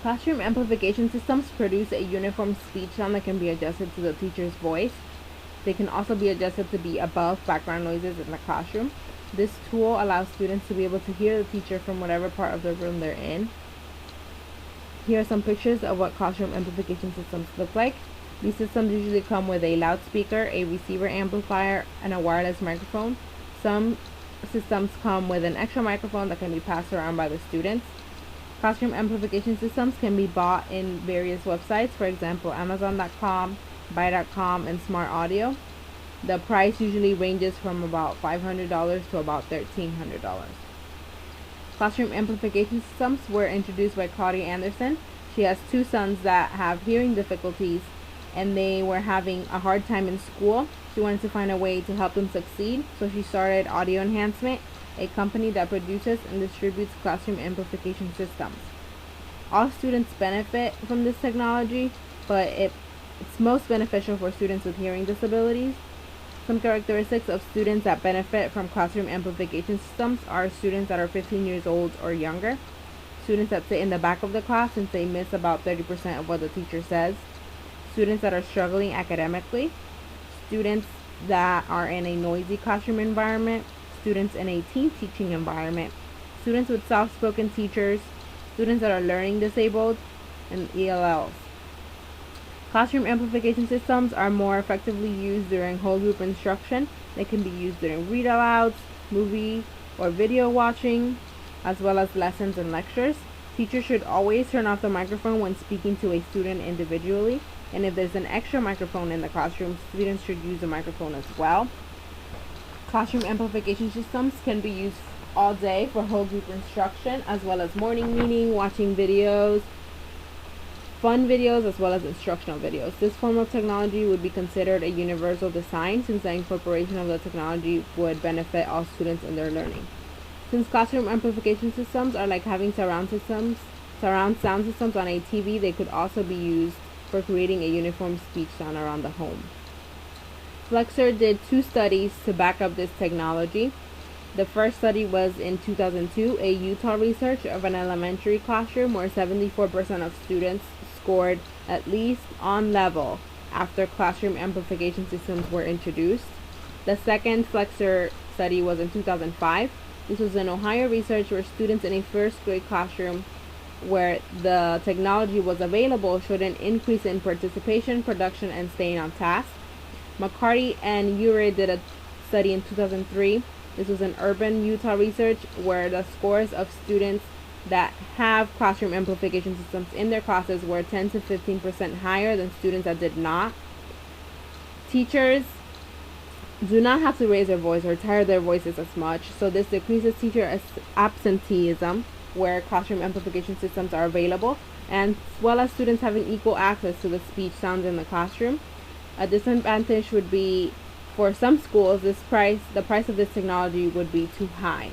Classroom amplification systems produce a uniform speech sound that can be adjusted to the teacher's voice. They can also be adjusted to be above background noises in the classroom. This tool allows students to be able to hear the teacher from whatever part of the room they're in. Here are some pictures of what classroom amplification systems look like. These systems usually come with a loudspeaker, a receiver amplifier, and a wireless microphone. Some systems come with an extra microphone that can be passed around by the students. Classroom amplification systems can be bought in various websites, for example, Amazon.com, Buy.com, and Smart Audio. The price usually ranges from about $500 to about $1,300. Classroom amplification systems were introduced by Claudia Anderson. She has two sons that have hearing difficulties, and they were having a hard time in school. She wanted to find a way to help them succeed, so she started Audio Enhancement, a company that produces and distributes classroom amplification systems. All students benefit from this technology, but it's most beneficial for students with hearing disabilities. Some characteristics of students that benefit from classroom amplification systems are students that are 15 years old or younger, students that sit in the back of the class since they miss about 30% of what the teacher says, students that are struggling academically, students that are in a noisy classroom environment, students in a team teaching environment, students with soft-spoken teachers, students that are learning disabled, and ELLs. Classroom amplification systems are more effectively used during whole group instruction. They can be used during read-alouds, movie or video watching, as well as lessons and lectures. Teachers should always turn off the microphone when speaking to a student individually, and if there's an extra microphone in the classroom, students should use the microphone as well. Classroom amplification systems can be used all day for whole group instruction, as well as morning meeting, watching videos, fun videos, as well as instructional videos. This form of technology would be considered a universal design, since the incorporation of the technology would benefit all students in their learning. Since classroom amplification systems are like having surround sound systems on a TV, they could also be used for creating a uniform speech sound around the home. Flexer did 2 studies to back up this technology. The first study was in 2002, a Utah research of an elementary classroom where 74% of students scored at least on level after classroom amplification systems were introduced. The second Flexer study was in 2005. This was an Ohio research where students in a first grade classroom where the technology was available showed an increase in participation, production, and staying on task. McCarty and Urey did a study in 2003. This was an urban Utah research where the scores of students that have classroom amplification systems in their classes were 10 to 15% higher than students that did not. Teachers do not have to raise their voice or tire their voices as much, so this decreases teacher absenteeism where classroom amplification systems are available, and as well as students having equal access to the speech sounds in the classroom. A disadvantage would be for some schools, the price of this technology would be too high.